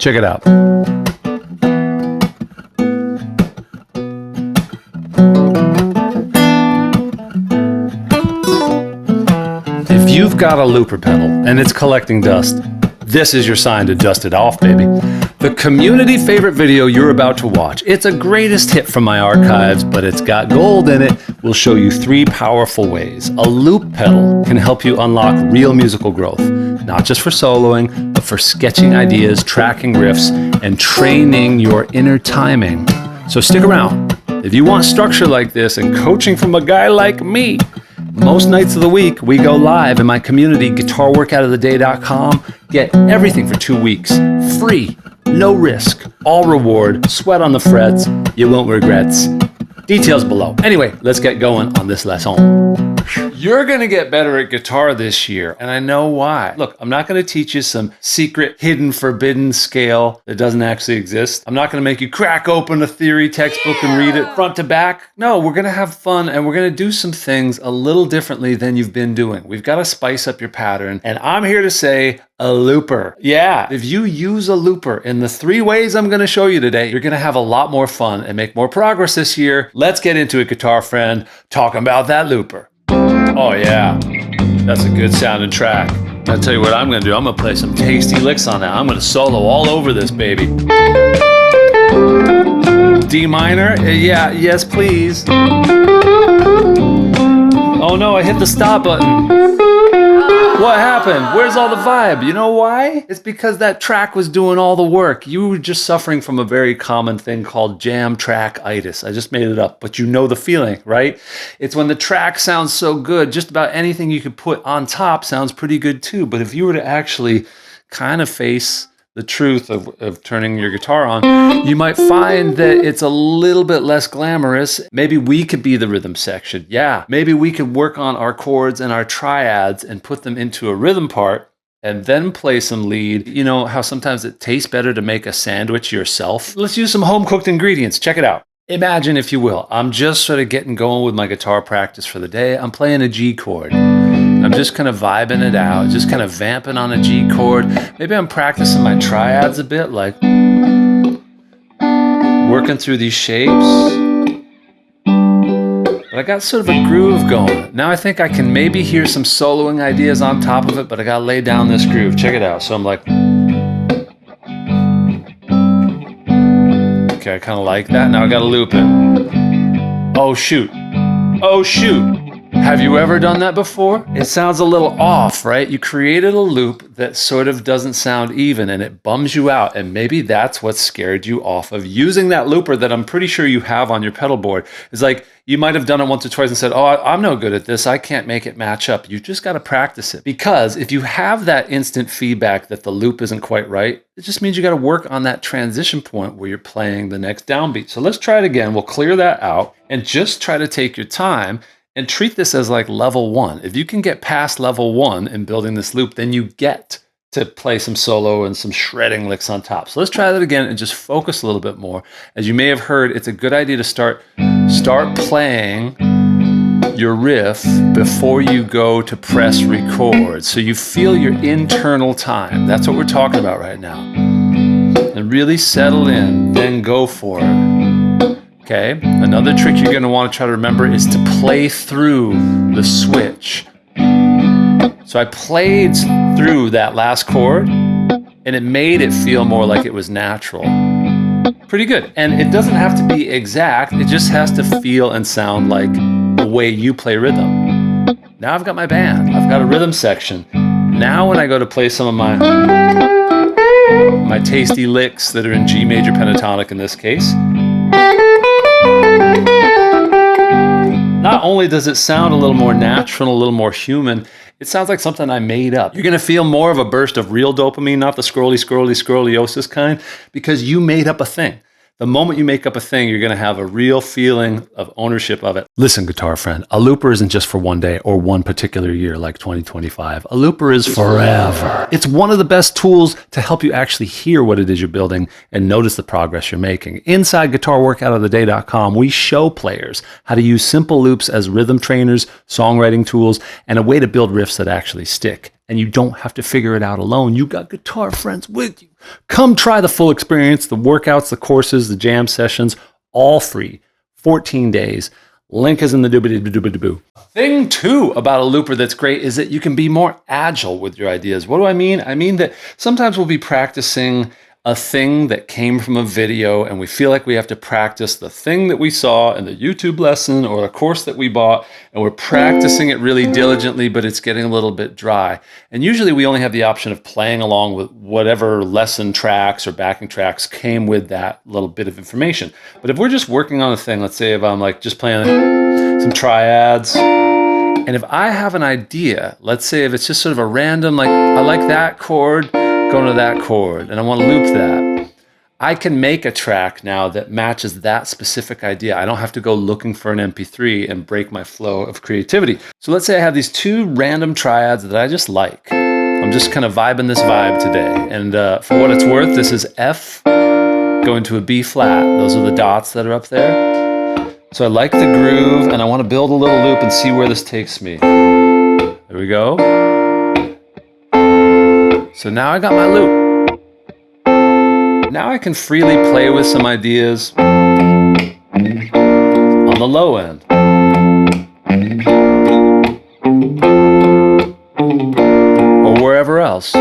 Check it out. If you've got a looper pedal and it's collecting dust, this is your sign to dust it off, baby. The community favorite video you're about to watch, it's a greatest hit from my archives, but it's got gold in it. We'll show you 3 powerful ways a loop pedal can help you unlock real musical growth, not just for soloing, but for sketching ideas, tracking riffs, and training your inner timing. So stick around. If you want structure like this and coaching from a guy like me, most nights of the week, we go live in my community, guitarworkoutoftheday.com. Get everything for 2 weeks, free, no risk, all reward, sweat on the frets, you won't regrets. Details below. Anyway, let's get going on this lesson. You're gonna get better at guitar this year, and I know why. Look, I'm not gonna teach you some secret, hidden, forbidden scale that doesn't actually exist. I'm not gonna make you crack open a theory textbook and read it front to back. No, we're gonna have fun, and we're gonna do some things a little differently than you've been doing. We've gotta spice up your pattern, and I'm here to say, a looper. Yeah, if you use a looper in the 3 ways I'm gonna show you today, you're gonna have a lot more fun and make more progress this year. Let's get into it, guitar friend, talking about that looper. Oh yeah, that's a good sounding track. I'll tell you what I'm gonna do. I'm gonna play some tasty licks on that. I'm gonna solo all over this, baby. D minor? Yeah, yes please. Oh no, I hit the stop button. What happened? Where's all the vibe? You know why? It's because that track was doing all the work. You were just suffering from a very common thing called jam track-itis. I just made it up, but you know the feeling, right? It's when the track sounds so good, just about anything you could put on top sounds pretty good too. But if you were to actually kind of face the truth of turning your guitar on, you might find that it's a little bit less glamorous. Maybe we could be the rhythm section. Yeah, maybe we could work on our chords and our triads and put them into a rhythm part and then play some lead. You know how sometimes it tastes better to make a sandwich yourself? Let's use some home-cooked ingredients. Check it out. Imagine, if you will, I'm just sort of getting going with my guitar practice for the day. I'm playing a G chord. I'm just kind of vibing it out, just kind of vamping on a G chord. Maybe I'm practicing my triads a bit, like working through these shapes. But I got sort of a groove going. Now I think I can maybe hear some soloing ideas on top of it, but I gotta lay down this groove. Check it out. So I'm like, okay, I kind of like that. Now I gotta loop it. Oh shoot. Oh shoot. Have you ever done that before? It sounds a little off, right? You created a loop that sort of doesn't sound even and it bums you out. And maybe that's what scared you off of using that looper that I'm pretty sure you have on your pedal board. It's like you might have done it once or twice and said, oh, I'm no good at this. I can't make it match up. You just got to practice it. Because if you have that instant feedback that the loop isn't quite right, it just means you got to work on that transition point where you're playing the next downbeat. So let's try it again. We'll clear that out and just try to take your time and treat this as like level 1. If you can get past level 1 in building this loop, then you get to play some solo and some shredding licks on top. So let's try that again and just focus a little bit more. As you may have heard, it's a good idea to start playing your riff before you go to press record. So you feel your internal time. That's what we're talking about right now. And really settle in, then go for it. Okay, another trick you're gonna wanna try to remember is to play through the switch. So I played through that last chord and it made it feel more like it was natural. Pretty good. And it doesn't have to be exact, it just has to feel and sound like the way you play rhythm. Now I've got my band, I've got a rhythm section. Now when I go to play some of my tasty licks that are in G major pentatonic in this case, not only does it sound a little more natural, a little more human, it sounds like something I made up. You're gonna feel more of a burst of real dopamine, not the scrollosis kind, because you made up a thing. The moment you make up a thing, you're going to have a real feeling of ownership of it. Listen, guitar friend, a looper isn't just for one day or one particular year like 2025. A looper is forever. It's one of the best tools to help you actually hear what it is you're building and notice the progress you're making. Inside guitarworkoutoftheday.com, we show players how to use simple loops as rhythm trainers, songwriting tools, and a way to build riffs that actually stick. and you don't have to figure it out alone. You got guitar friends with you. Come try the full experience, the workouts, the courses, the jam sessions, all free, 14 days. Link is in the doobie-doobie-doobie-doo. Thing two about a looper that's great is that you can be more agile with your ideas. What do I mean? I mean that sometimes we'll be practicing a thing that came from a video and we feel like we have to practice the thing that we saw in the YouTube lesson or the course that we bought, and we're practicing it really diligently, but it's getting a little bit dry. And usually we only have the option of playing along with whatever lesson tracks or backing tracks came with that little bit of information. But if we're just working on a thing, let's say if I'm like just playing some triads, and if I have an idea, let's say if it's just sort of a random, like I like that chord, going to that chord, and I want to loop that, I can make a track now that matches that specific idea. I don't have to go looking for an MP3 and break my flow of creativity. So let's say I have these two random triads that I just like. I'm just kind of vibing this vibe today. And for what it's worth, this is F going to a B flat. Those are the dots that are up there. So I like the groove and I want to build a little loop and see where this takes me. There we go. So now I got my loop. Now I can freely play with some ideas on the low end. Or wherever else.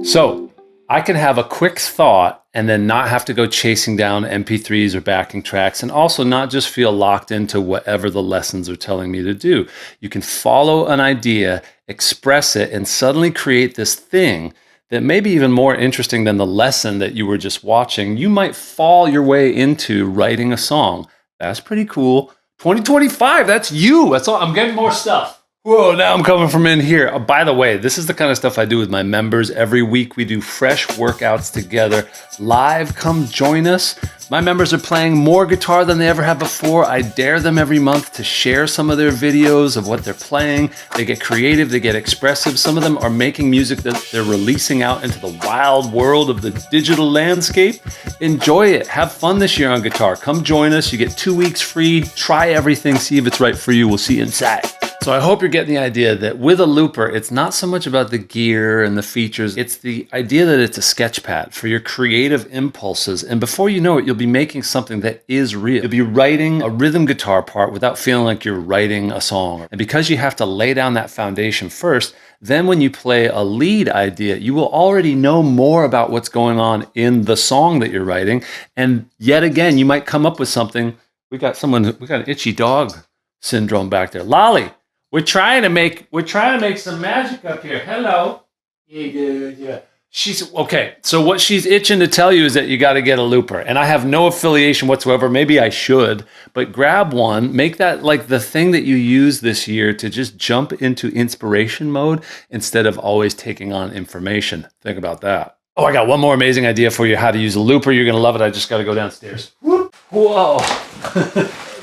So I can have a quick thought and then not have to go chasing down MP3s or backing tracks, and also not just feel locked into whatever the lessons are telling me to do. You can follow an idea, express it, and suddenly create this thing that may be even more interesting than the lesson that you were just watching. You might fall your way into writing a song. That's pretty cool. 2025, that's you. That's all. I'm getting more stuff. Whoa, now I'm coming from in here. Oh, by the way, this is the kind of stuff I do with my members. Every week we do fresh workouts together. Live, come join us. My members are playing more guitar than they ever have before. I dare them every month to share some of their videos of what they're playing. They get creative, they get expressive. Some of them are making music that they're releasing out into the wild world of the digital landscape. Enjoy it. Have fun this year on guitar. Come join us. You get 2 weeks free. Try everything. See if it's right for you. We'll see you inside. So I hope you're getting the idea that with a looper, it's not so much about the gear and the features. It's the idea that it's a sketchpad for your creative impulses. And before you know it, you'll be making something that is real. You'll be writing a rhythm guitar part without feeling like you're writing a song. And because you have to lay down that foundation first, then when you play a lead idea, you will already know more about what's going on in the song that you're writing. And yet again, you might come up with something. We got an itchy dog syndrome back there. Lolly. We're trying to make some magic up here. Hello. Yeah. She's okay. So what she's itching to tell you is that you got to get a looper. And I have no affiliation whatsoever. Maybe I should, but grab one, make that like the thing that you use this year to just jump into inspiration mode instead of always taking on information. Think about that. Oh, I got one more amazing idea for you how to use a looper. You're going to love it. I just got to go downstairs. Whoop. Whoa.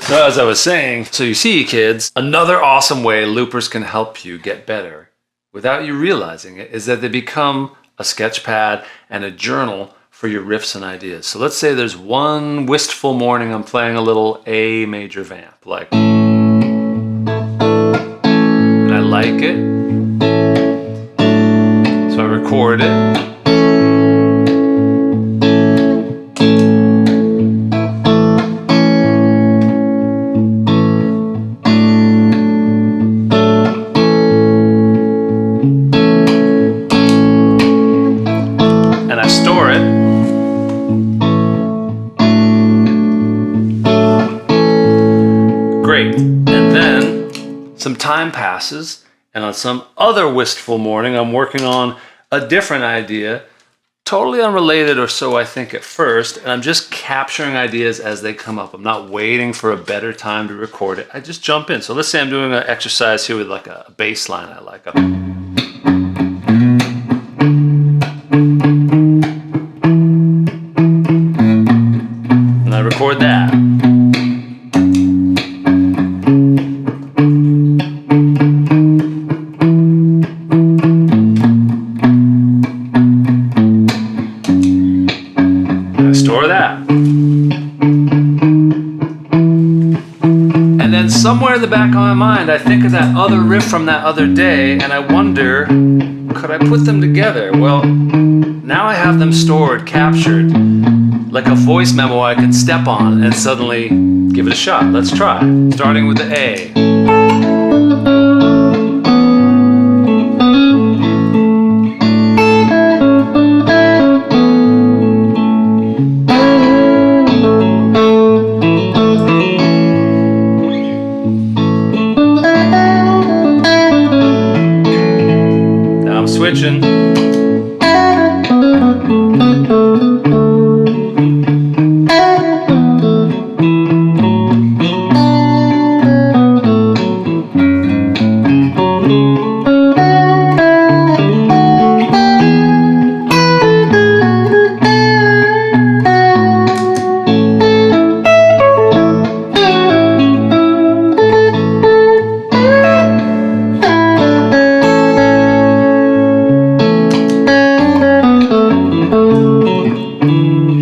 So as I was saying, so you see, kids, another awesome way loopers can help you get better without you realizing it is that they become a sketchpad and a journal for your riffs and ideas. So let's say there's one wistful morning I'm playing a little A major vamp, like, and I like it, so I record it. Great. And then some time passes, and on some other wistful morning, I'm working on a different idea, totally unrelated, or so I think at first, and I'm just capturing ideas as they come up. I'm not waiting for a better time to record it. I just jump in. So let's say I'm doing an exercise here with like a bass line I like. And I record that. somewhere in the back of my mind, I think of that other riff from that other day, and I wonder, could I put them together? Well, now I have them stored, captured, like a voice memo I can step on and suddenly give it a shot. Let's try. Starting with the A. Switching.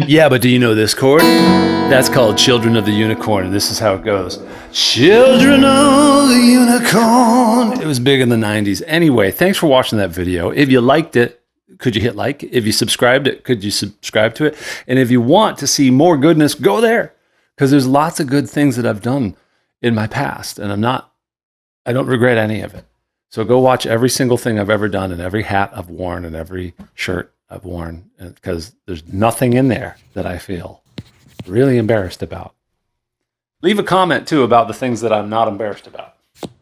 Yeah, but do you know this chord? That's called Children of the Unicorn, and this is how it goes. Children of the Unicorn. It was big in the 90s. Anyway, thanks for watching that video. If you liked it, could you hit like? If you subscribed it, could you subscribe to it? And if you want to see more goodness, go there. Because there's lots of good things that I've done in my past, and I don't regret any of it. So go watch every single thing I've ever done, and every hat I've worn, and every shirt I've worn, because there's nothing in there that I feel really embarrassed about. Leave a comment too about the things that I'm not embarrassed about.